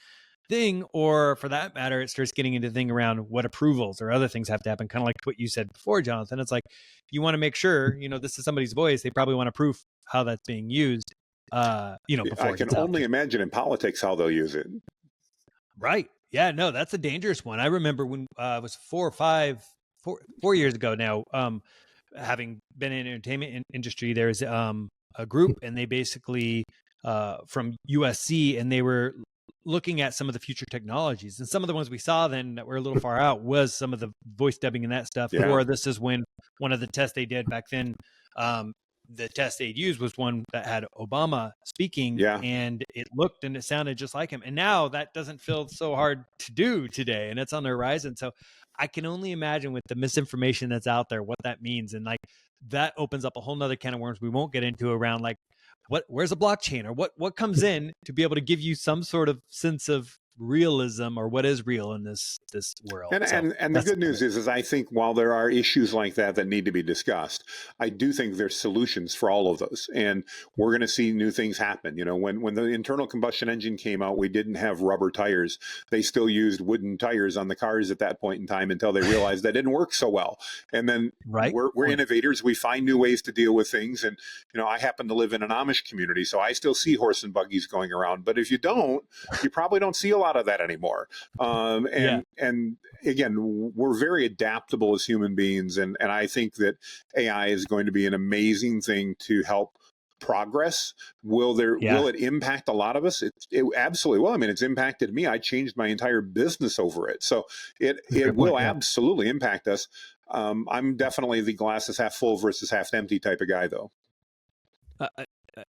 thing, or for that matter, it starts getting into the thing around what approvals or other things have to happen. Kind of like what you said before, Jonathan. It's like, you want to make sure, this is somebody's voice. They probably want to prove how that's being used, before I can only imagine in politics how they'll use it. Right. Yeah, no, that's a dangerous one. I remember when it was 4 years ago now, having been in the entertainment industry, there's a group, and they basically from USC, and they were looking at some of the future technologies, and some of the ones we saw then that were a little far out was some of the voice dubbing and that stuff. Or this is when one of the tests they did back then, the test they'd used was one that had Obama speaking, and it looked and it sounded just like him. And now that doesn't feel so hard to do today, and it's on the horizon. So I can only imagine with the misinformation that's out there, what that means. And like, that opens up a whole nother can of worms we won't get into around like, where's a blockchain, or what comes in to be able to give you some sort of sense of realism, or what is real in this world. And the good news is I think while there are issues like that need to be discussed, I do think there's solutions for all of those, and we're going to see new things happen. You know, when the internal combustion engine came out, we didn't have rubber tires. They still used wooden tires on the cars at that point in time until they realized that didn't work so well. And then we're innovators. We find new ways to deal with things. And you know, I happen to live in an Amish community, so I still see horse and buggies going around. But if you don't, you probably don't see a lot of that anymore. And again, we're very adaptable as human beings, and I think that AI is going to be an amazing thing to help progress. Will it impact a lot of us? It absolutely will. I mean, it's impacted me. I changed my entire business over it, so it will absolutely impact us. I'm definitely the glass is half full versus half empty type of guy, though.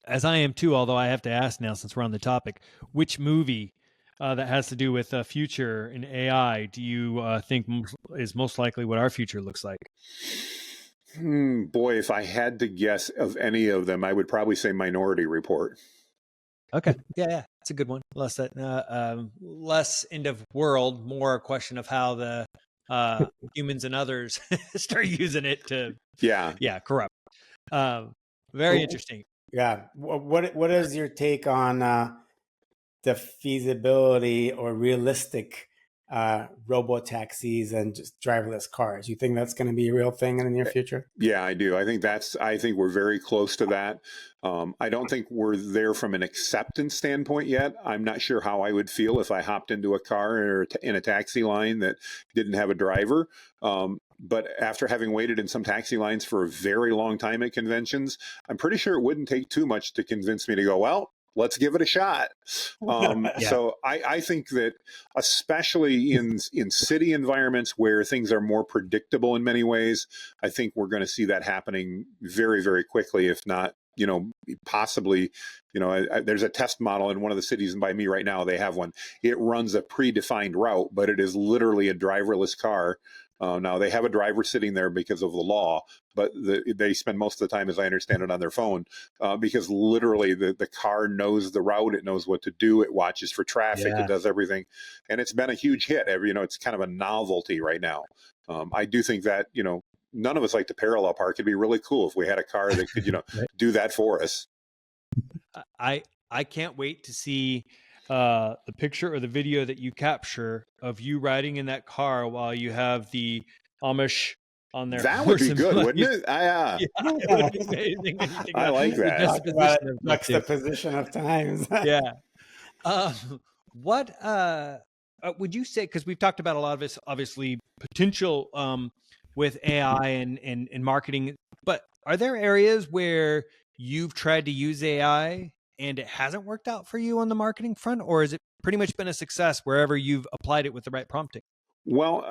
As I am too, although I have to ask now, since we're on the topic, which movie that has to do with future and AI do you think is most likely what our future looks like? Boy, if I had to guess of any of them, I would probably say Minority Report. Okay, yeah, it's a good one. Less end of world, more a question of how the humans and others start using it to corrupt. Very interesting. Yeah. What is your take on the feasibility or realistic robo taxis and just driverless cars? You think that's going to be a real thing in the near future? Yeah, I do. I think we're very close to that. I don't think we're there from an acceptance standpoint yet. I'm not sure how I would feel if I hopped into a car or in a taxi line that didn't have a driver. But after having waited in some taxi lines for a very long time at conventions, I'm pretty sure it wouldn't take too much to convince me to go, well, let's give it a shot. So I think that especially in city environments where things are more predictable in many ways, I think we're going to see that happening very, very quickly, if not, possibly, there's a test model in one of the cities by me right now. They have one. It runs a predefined route, but it is literally a driverless car. Now, they have a driver sitting there because of the law, but they spend most of the time, as I understand it, on their phone because literally the car knows the route. It knows what to do. It watches for traffic. It does everything. And it's been a huge hit. It's kind of a novelty right now. I do think that, none of us like to parallel park. It'd be really cool if we had a car that could, do that for us. I can't wait to see the picture or the video that you capture of you riding in that car while you have the Amish on their That would be good, wouldn't it? It would be amazing. I like that. Juxtaposition of times. Yeah. What would you say, because we've talked about a lot of this, obviously, potential with AI and marketing, but are there areas where you've tried to use AI and it hasn't worked out for you on the marketing front, or has it pretty much been a success wherever you've applied it with the right prompting? Well,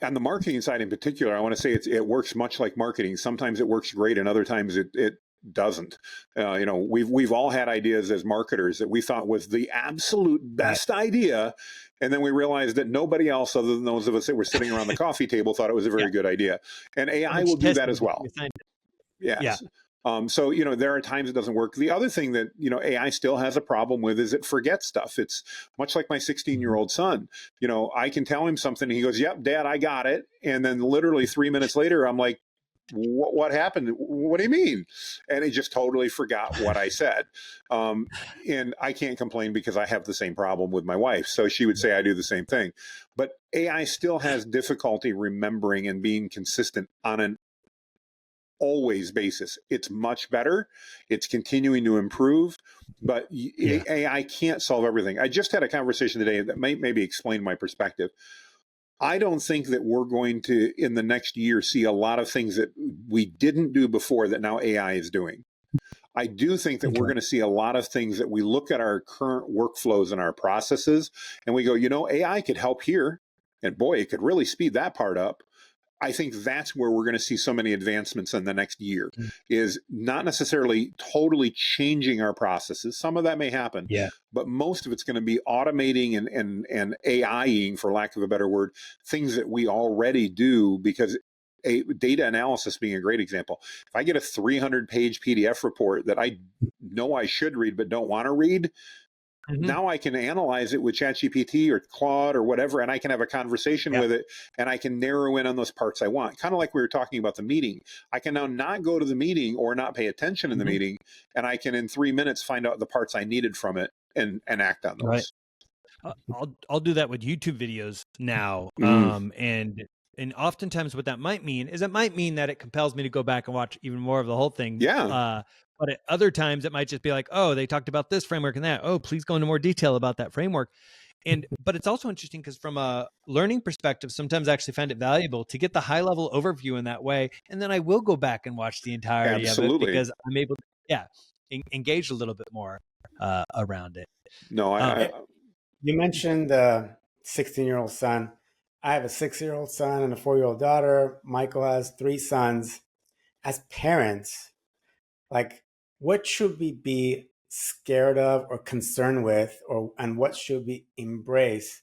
on the marketing side in particular, I want to say it works much like marketing. Sometimes it works great, and other times it doesn't. We've all had ideas as marketers that we thought was the absolute best idea, and then we realized that nobody else, other than those of us that were sitting around the coffee table, thought it was a very good idea. And AI will do that as well. Yes. Yeah. So, there are times it doesn't work. The other thing that, AI still has a problem with is it forgets stuff. It's much like my 16-year-old son. I can tell him something. And he goes, yep, Dad, I got it. And then literally 3 minutes later, I'm like, what happened? What do you mean? And he just totally forgot what I said. And I can't complain because I have the same problem with my wife. So she would say I do the same thing. But AI still has difficulty remembering and being consistent on an always basis. It's much better. It's continuing to improve, but AI can't solve everything. I just had a conversation today that might maybe explain my perspective. I don't think that we're going to, in the next year, see a lot of things that we didn't do before that now AI is doing. I do think that we're going to see a lot of things that we look at our current workflows and our processes and we go, AI could help here. And boy, it could really speed that part up. I think that's where we're going to see so many advancements in the next year, is not necessarily totally changing our processes. Some of that may happen, but most of it's going to be automating and AIing, for lack of a better word, things that we already do, because data analysis being a great example. If I get a 300-page PDF report that I know I should read but don't want to read, Now I can analyze it with ChatGPT or Claude or whatever, and I can have a conversation with it, and I can narrow in on those parts I want. Kind of like we were talking about the meeting. I can now not go to the meeting or not pay attention in the meeting, and I can in 3 minutes find out the parts I needed from it and act on those. Right. I'll do that with YouTube videos now. And oftentimes what that might mean is it might mean that it compels me to go back and watch even more of the whole thing. But at other times it might just be like, oh, they talked about this framework and that. Oh, please go into more detail about that framework. But it's also interesting because from a learning perspective, sometimes I actually find it valuable to get the high level overview in that way. And then I will go back and watch the entirety of it because I'm able to, engage a little bit more around it. You mentioned the 16-year-old son. I have a 6-year-old son and a 4-year-old daughter. Michael has 3 sons. As parents, like, what should we be scared of or concerned with, and what should we embrace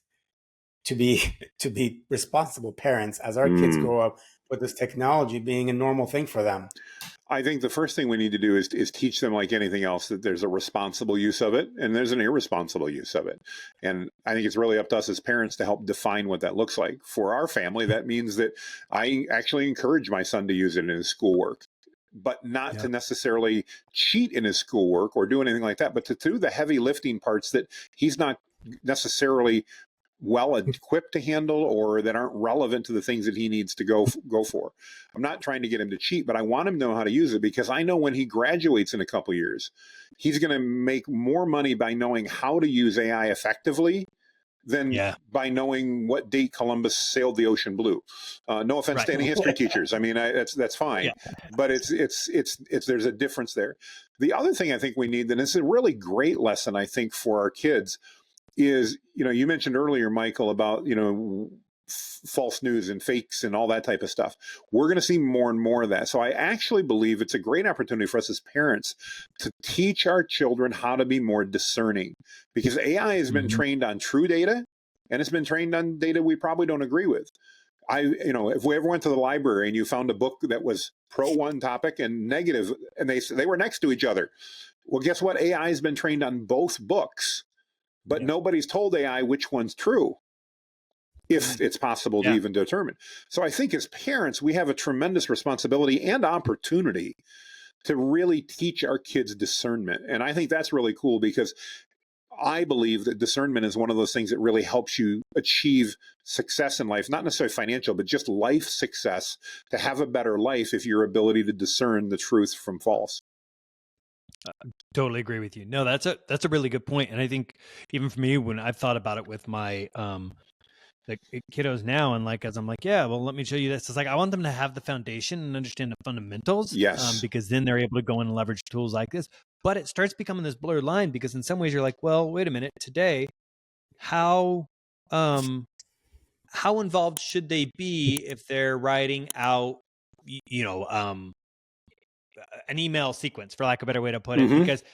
to be responsible parents as our kids grow up with this technology being a normal thing for them? I think the first thing we need to do is teach them, like anything else, that there's a responsible use of it and there's an irresponsible use of it. And I think it's really up to us as parents to help define what that looks like. For our family, that means that I actually encourage my son to use it in his schoolwork, but not to necessarily cheat in his schoolwork or do anything like that, but to do the heavy lifting parts that he's not necessarily well equipped to handle or that aren't relevant to the things that he needs to go for. I'm not trying to get him to cheat, but I want him to know how to use it, because I know when he graduates in a couple of years, he's going to make more money by knowing how to use AI effectively than by knowing what date Columbus sailed the ocean blue. No offense to any history teachers. I mean, that's fine, but there's a difference there. The other thing I think we need, and this is a really great lesson, I think, for our kids, is, you mentioned earlier, Michael, about, false news and fakes and all that type of stuff. We're going to see more and more of that. So I actually believe it's a great opportunity for us as parents to teach our children how to be more discerning, because AI has been trained on true data and it's been trained on data we probably don't agree with. If we ever went to the library and you found a book that was pro one topic and negative, and they were next to each other, well, guess what? AI has been trained on both books. But nobody's told AI which one's true, if it's possible to even determine. So I think as parents, we have a tremendous responsibility and opportunity to really teach our kids discernment. And I think that's really cool, because I believe that discernment is one of those things that really helps you achieve success in life, not necessarily financial, but just life success, to have a better life if your ability to discern the truth from false. Totally agree with you. No, that's a really good point. And I think even for me, when I've thought about it with my the kiddos now, and as I'm like, well, let me show you this. It's like, I want them to have the foundation and understand the fundamentals. Because then they're able to go in and leverage tools like this. But it starts becoming this blurred line, because in some ways you're like, well, wait a minute, today, how involved should they be if they're writing out, an email sequence, for lack of a better way to put it? Because,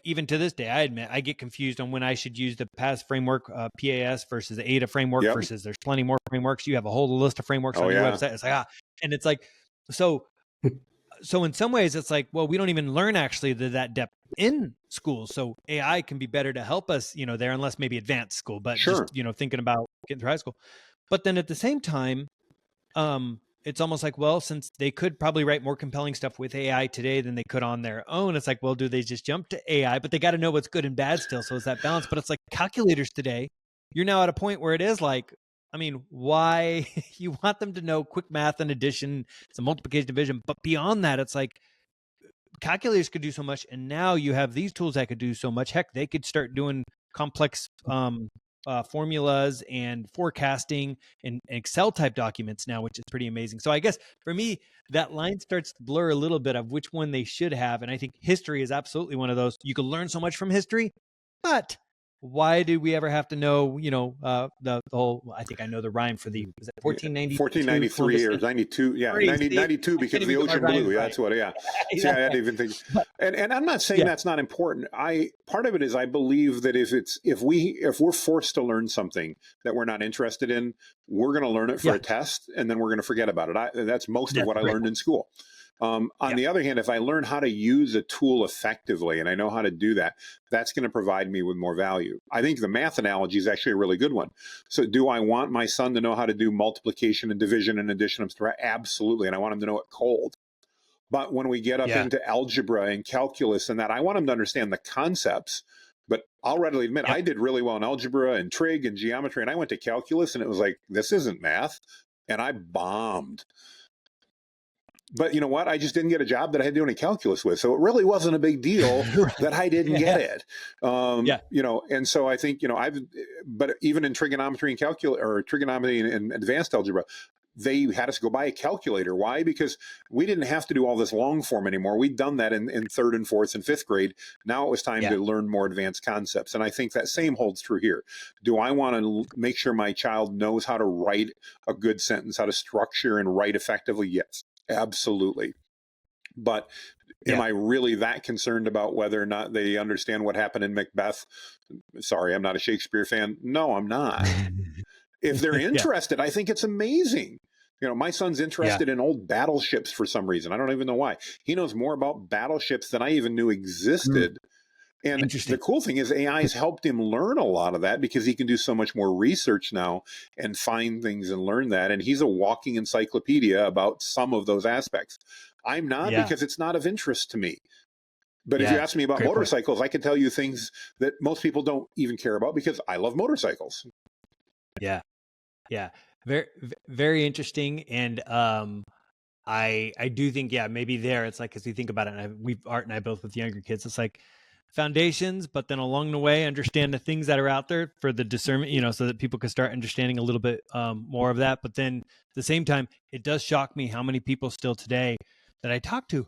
even to this day, I admit I get confused on when I should use the PAS framework, PAS versus the ADA framework versus there's plenty more frameworks. You have a whole list of frameworks on your website. It's like, and it's like, so in some ways it's like, well, we don't even learn actually that depth in school. So AI can be better to help us, there, unless maybe advanced school, but just, thinking about getting through high school. But then at the same time, it's almost like, well, since they could probably write more compelling stuff with AI today than they could on their own, it's like, well, do they just jump to AI? But they got to know what's good and bad still. So it's that balance. But it's like calculators today, you're now at a point where it is like, I mean, why you want them to know quick math and addition, some multiplication, division. But beyond that, it's like calculators could do so much. And now you have these tools that could do so much. Heck, they could start doing complex formulas and forecasting and Excel type documents now, which is pretty amazing. So I guess for me, that line starts to blur a little bit of which one they should have. And I think history is absolutely one of those. You can learn so much from history, but why did we ever have to know, the whole, I think I know the rhyme for the, was it 1493 or 92? Yeah, 92 because of the ocean blue. Yeah, that's what, See, I hadn't even think. And I'm not saying that's not important. Part of it is I believe that if we're forced to learn something that we're not interested in, we're going to learn it for a test and then we're going to forget about it. That's most of what I learned in school. On the other hand, if I learn how to use a tool effectively and I know how to do that, that's going to provide me with more value. I think the math analogy is actually a really good one. So do I want my son to know how to do multiplication and division and addition? Absolutely. And I want him to know it cold. But when we get up into algebra and calculus and that, I want him to understand the concepts. But I'll readily admit, I did really well in algebra and trig and geometry. And I went to calculus and it was like, this isn't math. And I bombed. But you know what? I just didn't get a job that I had to do any calculus with. So it really wasn't a big deal that I didn't get it. You know, and so I think, you know, but even in trigonometry and calculus or trigonometry and advanced algebra, they had us go buy a calculator. Why? Because we didn't have to do all this long form anymore. We'd done that in third and fourth and fifth grade. Now it was time to learn more advanced concepts. And I think that same holds true here. Do I want to make sure my child knows how to write a good sentence, how to structure and write effectively? Yes, absolutely. But am I really that concerned about whether or not they understand what happened in Macbeth? Sorry, I'm not a Shakespeare fan. No, I'm not. If they're interested, I think it's amazing. You know, my son's interested in old battleships for some reason. I don't even know why. He knows more about battleships than I even knew existed. And the cool thing is AI has helped him learn a lot of that because he can do so much more research now and find things and learn that. And he's a walking encyclopedia about some of those aspects. I'm not because it's not of interest to me. But if you ask me about motorcycles, I can tell you things that most people don't even care about because I love motorcycles. Yeah. Very, very interesting. And I do think, maybe there it's like, as we think about it, and Art and I both with younger kids, it's like foundations, but then along the way, understand the things that are out there for the discernment, you know, so that people can start understanding a little bit more of that. But then at the same time, it does shock me how many people still today that I talk to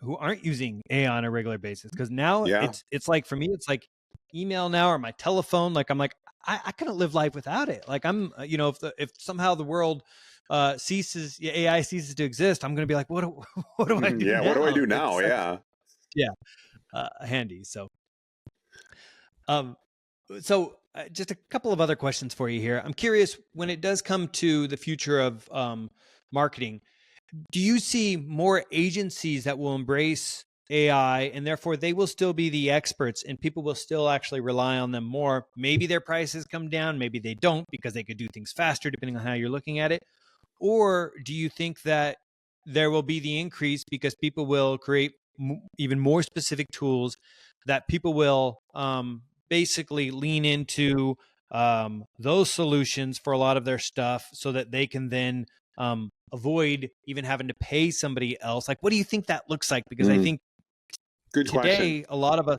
who aren't using AI on a regular basis. Because now it's like, for me, it's like email now or my telephone. Like, I'm like, I couldn't live life without it. Like I'm, you know, if somehow the world AI ceases to exist, I'm going to be like, what do I do? What do I do now? Handy. So, just a couple of other questions for you here. I'm curious, when it does come to the future of marketing, do you see more agencies that will embrace AI and therefore they will still be the experts and people will still actually rely on them more? Maybe their prices come down, maybe they don't because they could do things faster depending on how you're looking at it. Or do you think that there will be the increase because people will create even more specific tools that people will basically lean into those solutions for a lot of their stuff so that they can then avoid even having to pay somebody else? Like, what do you think that looks like? Because I think good today, question. a lot of us,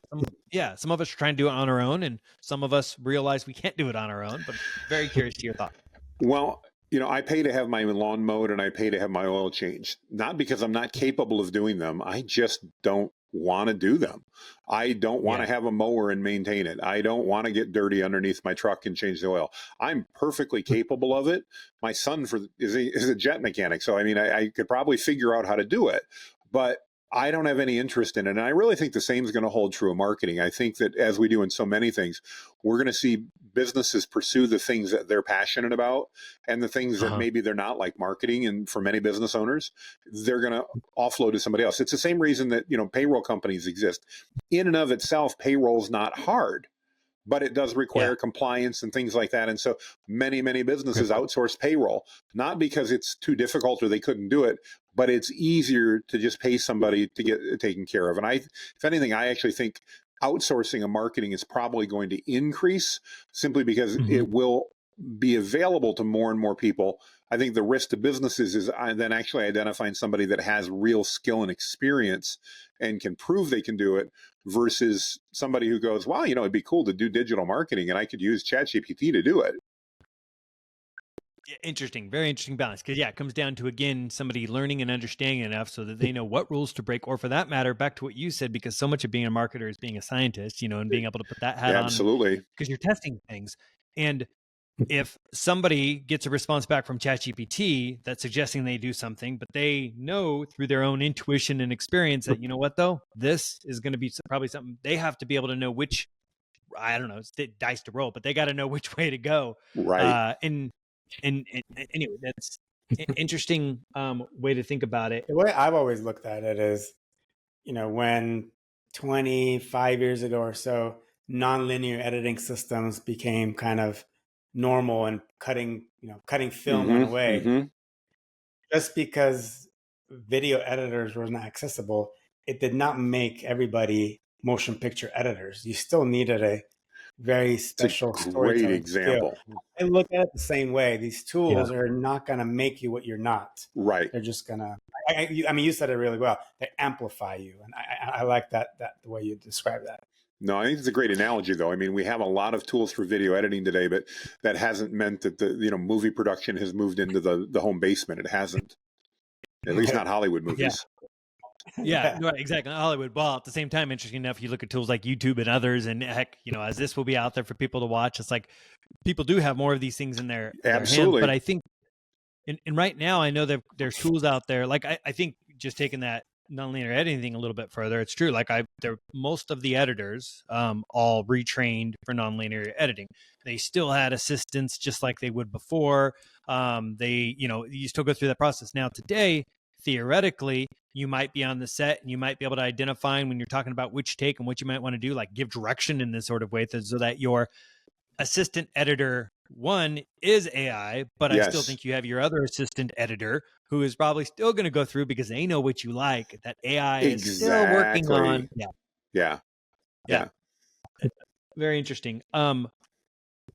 some of us are trying to do it on our own, and some of us realize we can't do it on our own. But very curious to your thought. Well, you know, I pay to have my lawn mowed and I pay to have my oil changed, not because I'm not capable of doing them. I just don't want to do them. I don't want to have a mower and maintain it. I don't want to get dirty underneath my truck and change the oil. I'm perfectly capable of it. My son is a jet mechanic. So, I mean, I could probably figure out how to do it, but I don't have any interest in it. And I really think the same is going to hold true of marketing. I think that as we do in so many things, we're going to see businesses pursue the things that they're passionate about and the things that maybe they're not, like marketing. And for many business owners, they're going to offload to somebody else. It's the same reason that, you know, payroll companies exist. In and of itself, payroll is not hard, but it does require compliance and things like that. And so many businesses outsource payroll, not because it's too difficult or they couldn't do it, but it's easier to just pay somebody to get it taken care of. And if anything, I actually think outsourcing of marketing is probably going to increase simply because it will be available to more and more people. I think the risk to businesses is then actually identifying somebody that has real skill and experience and can prove they can do it versus somebody who goes, wow, you know, it'd be cool to do digital marketing and I could use ChatGPT to do it. Interesting. Very interesting balance. Because it comes down to, again, somebody learning and understanding enough so that they know what rules to break, or for that matter, back to what you said, because so much of being a marketer is being a scientist, you know, and being able to put that hat on. Absolutely. Because you're testing things. And if somebody gets a response back from ChatGPT that's suggesting they do something, but they know through their own intuition and experience that, you know what, though, this is going to be probably something they have to be able to know which, I don't know, it's dice to roll, but they got to know which way to go. Right. And anyway, Interesting way to think about it. The way I've always looked at it is, when 25 years ago or so, nonlinear editing systems became kind of normal and cutting film went away. Just because video editors were not accessible, it did not make everybody motion picture editors. You still needed a very special great example. skill. I look at it the same way. These tools are not going to make you what you're not. Right. They're just going to, you said it really well. They amplify you. And I like that the way you describe that. No, I think it's a great analogy, though. I mean, we have a lot of tools for video editing today, but that hasn't meant that the movie production has moved into the home basement. It hasn't, at least not Hollywood movies. Yeah, right, exactly. Hollywood. Well, at the same time, interesting enough, you look at tools like YouTube and others, and heck, as this will be out there for people to watch, it's like people do have more of these things in their Absolutely. hands. But I think, and right now, I know that there's tools out there. Like I think just taking that nonlinear editing thing a little bit further, it's true. Like most of the editors all retrained for nonlinear editing. They still had assistants just like they would before. You still go through that process. Now today, theoretically, you might be on the set and you might be able to identify when you're talking about which take and what you might want to do, like give direction in this sort of way so that your assistant editor one is AI, but I still think you have your other assistant editor who is probably still going to go through because they know what you like, that AI is still working on. Yeah. Very interesting.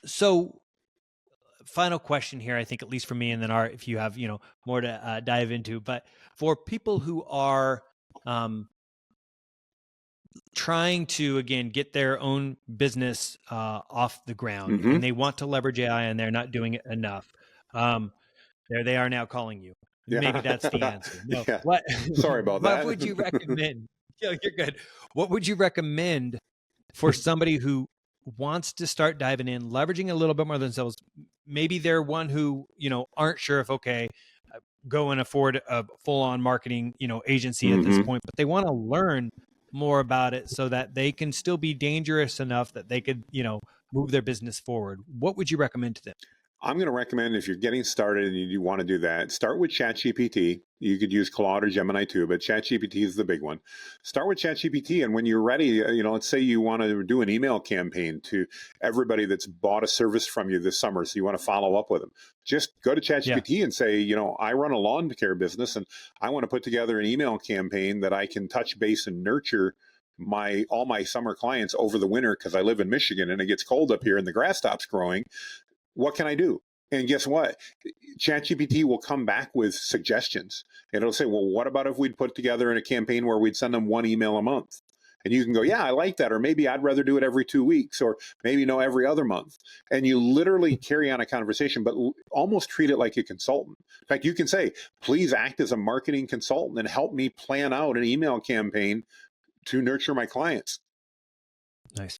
So final question here, I think, at least for me, and then Art, if you have, more to dive into, but for people who are trying to, again, get their own business off the ground and they want to leverage AI and they're not doing it enough, there they are now calling you. Maybe that's the answer. No. Sorry about that. What would you recommend? You're good. What would you recommend for somebody who wants to start diving in, leveraging a little bit more themselves? Maybe they're one who, aren't sure if, go and afford a full-on marketing, agency at this point, but they want to learn more about it so that they can still be dangerous enough that they could, move their business forward. What would you recommend to them? I'm going to recommend, if you're getting started and you want to do that, start with ChatGPT. You could use Claude or Gemini too, but ChatGPT is the big one. Start with ChatGPT, and when you're ready, let's say you want to do an email campaign to everybody that's bought a service from you this summer, so you want to follow up with them. Just go to ChatGPT and say, I run a lawn care business, and I want to put together an email campaign that I can touch base and nurture all my summer clients over the winter because I live in Michigan and it gets cold up here and the grass stops growing. What can I do? And guess what? ChatGPT will come back with suggestions. And it'll say, well, what about if we'd put together in a campaign where we'd send them one email a month? And you can go, yeah, I like that. Or maybe I'd rather do it every 2 weeks, or maybe every other month. And you literally carry on a conversation, but almost treat it like a consultant. In fact, you can say, please act as a marketing consultant and help me plan out an email campaign to nurture my clients. Nice.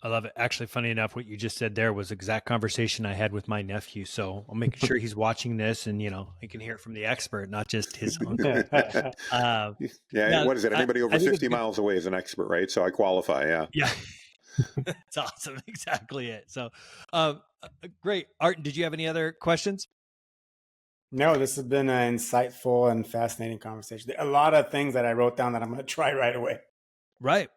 I love it. Actually, funny enough, what you just said there was exact conversation I had with my nephew. So I'm making sure he's watching this and, he can hear it from the expert, not just his own. What is it? Anybody over 50 miles away is an expert, right? So I qualify. Yeah. Yeah. That's awesome. Exactly it. So great. Art, did you have any other questions? No, this has been an insightful and fascinating conversation. There are a lot of things that I wrote down that I'm going to try right away. Right.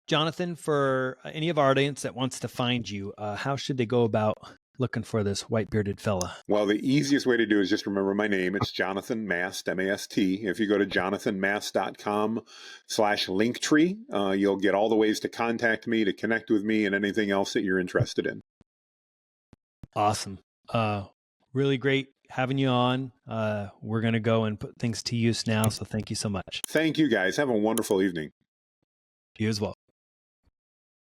Jonathan, for any of our audience that wants to find you, how should they go about looking for this white-bearded fella? Well, the easiest way to do is just remember my name. It's Jonathan Mast, M-A-S-T. If you go to jonathanmast.com/linktree, you'll get all the ways to contact me, to connect with me, and anything else that you're interested in. Awesome. Really great having you on. We're going to go and put things to use now, so thank you so much. Thank you, guys. Have a wonderful evening. You as well.